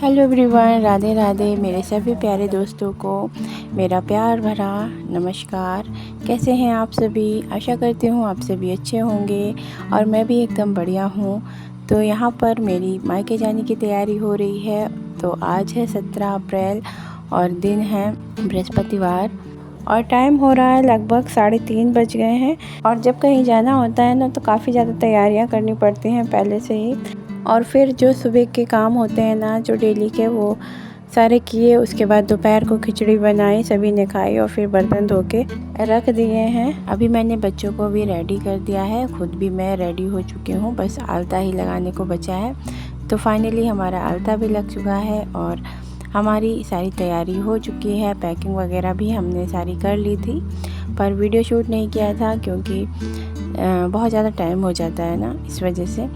Hello everyone, Radhe Radhe. मेरे सभी प्यारे दोस्तों को मेरा प्यार भरा नमस्कार। कैसे हैं आप सभी? आशा करती हूँ आप सभी अच्छे होंगे और मैं भी एकदम बढ़िया हूँ। तो यहाँ पर मेरी मायके जाने की तैयारी हो रही है। तो आज है 17 अप्रैल और दिन है बृहस्पतिवार और टाइम हो रहा है लगभग 3:30 बज गए हैं। और जब कहीं जाना होता है ना तो काफ़ी ज़्यादा तैयारियां करनी पड़ती हैं पहले से ही। और फिर जो सुबह के काम होते हैं ना, जो डेली के, वो सारे किए। उसके बाद दोपहर को खिचड़ी बनाई, सभी ने खाई और फिर बर्तन धो के रख दिए हैं। अभी मैंने बच्चों को भी रेडी कर दिया है, खुद भी मैं रेडी हो चुकी हूँ, बस आलता ही लगाने को बचा है। तो फाइनली हमारा आलता भी लग चुका है और हमारी सारी तैयारी हो चुकी है। पैकिंग वगैरह भी हमने सारी कर ली थी, पर वीडियो शूट नहीं किया था क्योंकि बहुत ज़्यादा टाइम हो जाता है ना, इस वजह से।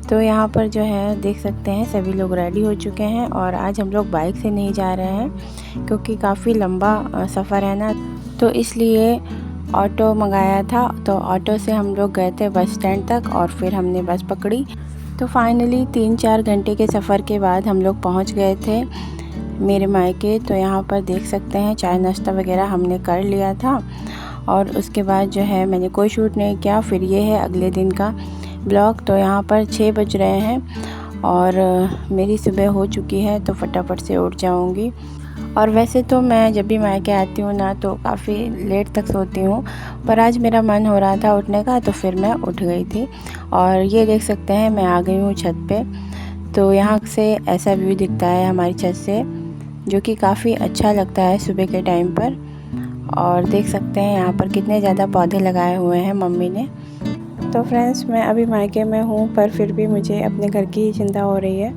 तो यहाँ पर जो है देख सकते हैं सभी लोग रेडी हो चुके हैं। और आज हम लोग बाइक से नहीं जा रहे हैं क्योंकि काफ़ी लंबा सफ़र है ना, तो इसलिए ऑटो मंगाया था। तो ऑटो से हम लोग गए थे बस स्टैंड तक और फिर हमने बस पकड़ी। तो फाइनली 3-4 घंटे के सफ़र के बाद हम लोग पहुँच गए थे मेरे मायके। तो यहाँ पर देख सकते हैं चाय नाश्ता वगैरह हमने कर लिया था और उसके बाद जो है मैंने कोई शूट नहीं किया। फिर ये है अगले दिन का ब्लॉग। तो यहाँ पर 6 बज रहे हैं और मेरी सुबह हो चुकी है, तो फटाफट से उठ जाऊँगी। और वैसे तो मैं जब भी मायके आती हूँ ना तो काफ़ी लेट तक सोती हूँ, पर आज मेरा मन हो रहा था उठने का, तो फिर मैं उठ गई थी। और ये देख सकते हैं मैं आ गई हूँ छत पे। तो यहाँ से ऐसा व्यू दिखता है हमारी छत से, जो कि काफ़ी अच्छा लगता है सुबह के टाइम पर। और देख सकते हैं यहाँ पर कितने ज़्यादा पौधे लगाए हुए हैं मम्मी ने। तो फ्रेंड्स, मैं अभी मायके में हूँ, पर फिर भी मुझे अपने घर की ही चिंता हो रही है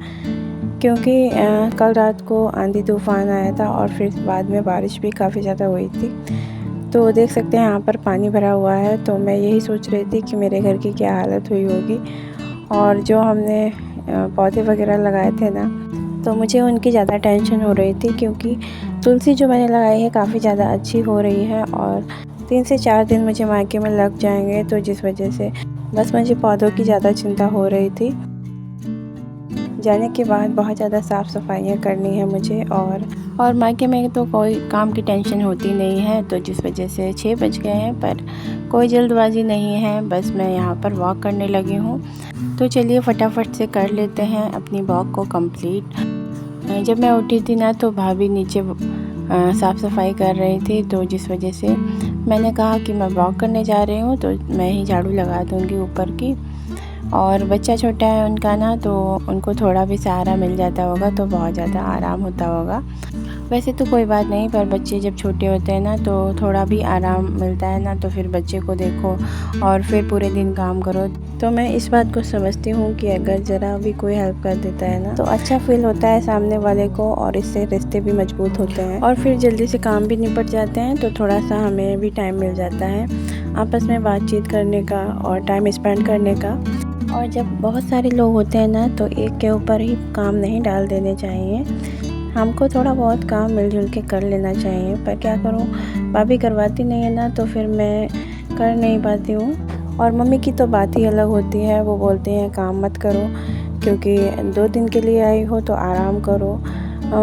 क्योंकि कल रात को आंधी तूफ़ान आया था और फिर बाद में बारिश भी काफ़ी ज़्यादा हुई थी। तो देख सकते हैं यहाँ पर पानी भरा हुआ है। तो मैं यही सोच रही थी कि मेरे घर की क्या हालत हुई होगी। और जो हमने पौधे वगैरह लगाए थे ना, तो मुझे उनकी ज़्यादा टेंशन हो रही थी क्योंकि तुलसी जो मैंने लगाई है काफ़ी ज़्यादा अच्छी हो रही है और 3 से 4 दिन मुझे मायके में लग जाएंगे। तो जिस वजह से बस मुझे पौधों की ज़्यादा चिंता हो रही थी। जाने के बाद बहुत ज़्यादा साफ़ सफाइयाँ करनी है मुझे। और मायके में तो कोई काम की टेंशन होती नहीं है, तो जिस वजह से 6 बज गए हैं, पर कोई जल्दबाजी नहीं है। बस मैं यहाँ पर वॉक करने लगी हूँ। तो चलिए फटाफट से कर लेते हैं अपनी वॉक को कंप्लीट। जब मैं उठी थी ना तो भाभी नीचे साफ़ सफाई कर रही थी, तो जिस वजह से मैंने कहा कि मैं वॉक करने जा रही हूँ तो मैं ही झाड़ू लगा दूँगी ऊपर की। और बच्चा छोटा है उनका ना, तो उनको थोड़ा भी सहारा मिल जाता होगा तो बहुत ज़्यादा आराम होता होगा। वैसे तो कोई बात नहीं, पर बच्चे जब छोटे होते हैं ना तो थोड़ा भी आराम मिलता है ना, तो फिर बच्चे को देखो और फिर पूरे दिन काम करो। तो मैं इस बात को समझती हूँ कि अगर ज़रा भी कोई हेल्प कर देता है ना तो अच्छा फील होता है सामने वाले को, और इससे रिश्ते भी मजबूत होते हैं और फिर जल्दी से काम भी निपट जाते हैं। तो थोड़ा सा हमें भी टाइम मिल जाता है आपस में बातचीत करने का और टाइम स्पेंड करने का। और जब बहुत सारे लोग होते हैं ना तो एक के ऊपर ही काम नहीं डाल देने चाहिए, हमको थोड़ा बहुत काम मिलजुल के कर लेना चाहिए। पर क्या करूं, भाभी करवाती नहीं है ना, तो फिर मैं कर नहीं पाती हूँ। और मम्मी की तो बात ही अलग होती है, वो बोलते हैं काम मत करो क्योंकि 2 दिन के लिए आई हो तो आराम करो।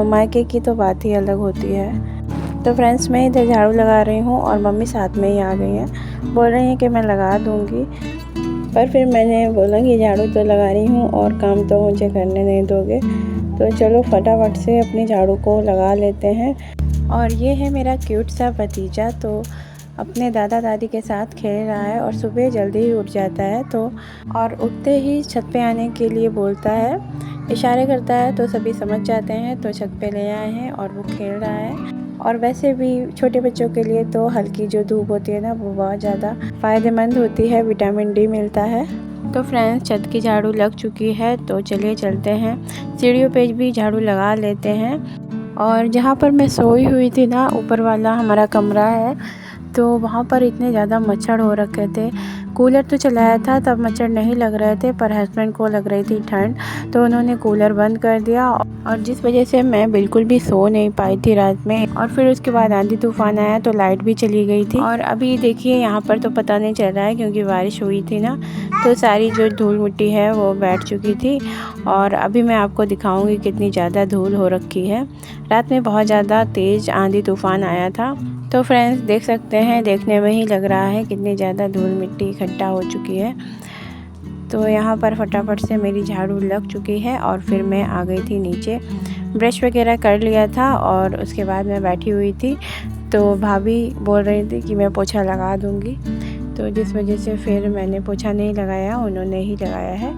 मायके की तो बात ही अलग होती है। तो फ्रेंड्स, मैं इधर झाड़ू लगा रही हूँ और मम्मी साथ में ही आ गई हैं, बोल रही हैं कि मैं लगा दूँगी। पर फिर मैंने बोला कि झाड़ू तो लगा रही हूँ और काम तो मुझे करने नहीं दोगे, तो चलो फटाफट से अपनी झाड़ू को लगा लेते हैं। और ये है मेरा क्यूट सा भतीजा, तो अपने दादा दादी के साथ खेल रहा है और सुबह जल्दी ही उठ जाता है। तो और उठते ही छत पे आने के लिए बोलता है, इशारे करता है, तो सभी समझ जाते हैं। तो छत पे ले आए हैं और वो खेल रहा है। और वैसे भी छोटे बच्चों के लिए तो हल्की जो धूप होती है ना, वो बहुत ज़्यादा फ़ायदेमंद होती है, विटामिन डी मिलता है। तो फ्रेंड्स, छत की झाड़ू लग चुकी है, तो चलिए चलते हैं सीढ़ियों पे भी झाड़ू लगा लेते हैं। और जहाँ पर मैं सोई हुई थी ना, ऊपर वाला हमारा कमरा है, तो वहाँ पर इतने ज़्यादा मच्छर हो रखे थे। कूलर तो चलाया था तब मच्छर नहीं लग रहे थे, पर हस्बैंड को लग रही थी ठंड, तो उन्होंने कूलर बंद कर दिया और जिस वजह से मैं बिल्कुल भी सो नहीं पाई थी रात में। और फिर उसके बाद आंधी तूफ़ान आया तो लाइट भी चली गई थी। और अभी देखिए यहाँ पर तो पता नहीं चल रहा है क्योंकि बारिश हुई थी ना, तो सारी जो धूल मिट्टी है वो बैठ चुकी थी। और अभी मैं आपको दिखाऊंगी कितनी ज़्यादा धूल हो रखी है। रात में बहुत ज़्यादा तेज़ आंधी तूफ़ान आया था। तो फ्रेंड्स देख सकते हैं, देखने में ही लग रहा है कितनी ज़्यादा धूल मिट्टी इकट्ठा हो चुकी है। तो यहाँ पर फटाफट से मेरी झाड़ू लग चुकी है और फिर मैं आ गई थी नीचे। ब्रश वगैरह कर लिया था और उसके बाद मैं बैठी हुई थी, तो भाभी बोल रही थी कि मैं पोछा लगा दूँगी, तो जिस वजह से फिर मैंने पोछा नहीं लगाया, उन्होंने ही लगाया है।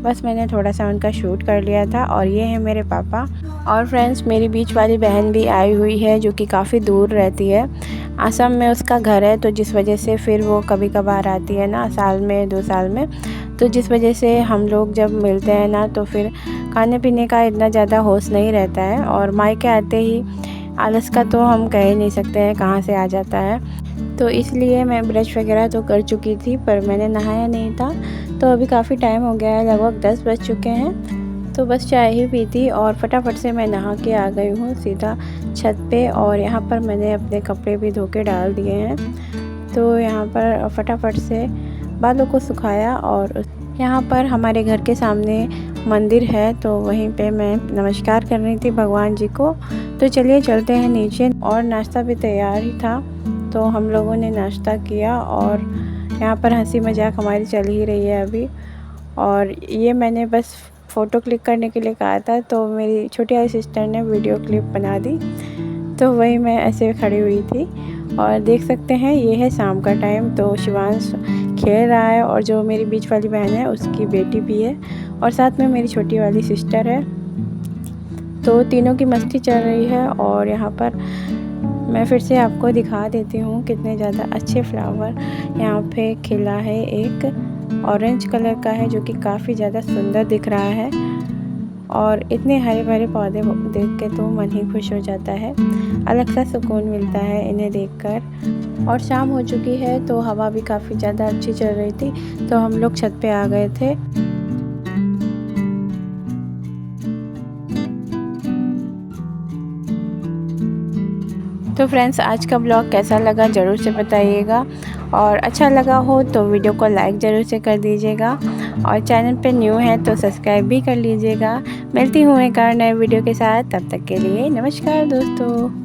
बस मैंने थोड़ा सा उनका शूट कर लिया था। और ये है मेरे पापा। और फ्रेंड्स मेरी बीच वाली बहन भी आई हुई है जो कि काफ़ी दूर रहती है, असम में उसका घर है। तो जिस वजह से फिर वो कभी कभार आती है ना, साल में 2 साल में, तो जिस वजह से हम लोग जब मिलते हैं ना तो फिर खाने पीने का इतना ज़्यादा होश नहीं रहता है। और मायके आते ही आलस का तो हम कह ही नहीं सकते हैं कहाँ से आ जाता है। तो इसलिए मैं ब्रश वगैरह तो कर चुकी थी पर मैंने नहाया नहीं था। तो अभी काफ़ी टाइम हो गया है, लगभग 10 बज चुके हैं। तो बस चाय ही पी थी और फटाफट से मैं नहा के आ गई हूँ सीधा छत पे। और यहाँ पर मैंने अपने कपड़े भी धो के डाल दिए हैं। तो यहाँ पर फटाफट से बालों को सुखाया। और यहाँ पर हमारे घर के सामने मंदिर है, तो वहीं पे मैं नमस्कार कर रही थी भगवान जी को। तो चलिए चलते हैं नीचे। और नाश्ता भी तैयार ही था, तो हम लोगों ने नाश्ता किया। और यहाँ पर हंसी मजाक हमारी चल ही रही है अभी। और ये मैंने बस फ़ोटो क्लिक करने के लिए कहा था, तो मेरी छोटी वाली सिस्टर ने वीडियो क्लिप बना दी, तो वही मैं ऐसे खड़ी हुई थी। और देख सकते हैं ये है शाम का टाइम, तो शिवांश खेल रहा है और जो मेरी बीच वाली बहन है उसकी बेटी भी है और साथ में मेरी छोटी वाली सिस्टर है। तो तीनों की मस्ती चल रही है। और यहाँ पर मैं फिर से आपको दिखा देती हूँ कितने ज़्यादा अच्छे फ्लावर यहाँ पे खिला है। एक ऑरेंज कलर का है जो कि काफ़ी ज़्यादा सुंदर दिख रहा है। और इतने हरे भरे पौधे देख के तो मन ही खुश हो जाता है, अलग सा सुकून मिलता है इन्हें देखकर। और शाम हो चुकी है तो हवा भी काफ़ी ज़्यादा अच्छी चल रही थी, तो हम लोग छत पे आ गए थे। तो फ्रेंड्स आज का ब्लॉग कैसा लगा ज़रूर से बताइएगा। और अच्छा लगा हो तो वीडियो को लाइक ज़रूर से कर दीजिएगा। और चैनल पे न्यू है तो सब्सक्राइब भी कर लीजिएगा। मिलती हूँ एक और नए वीडियो के साथ, तब तक के लिए नमस्कार दोस्तों।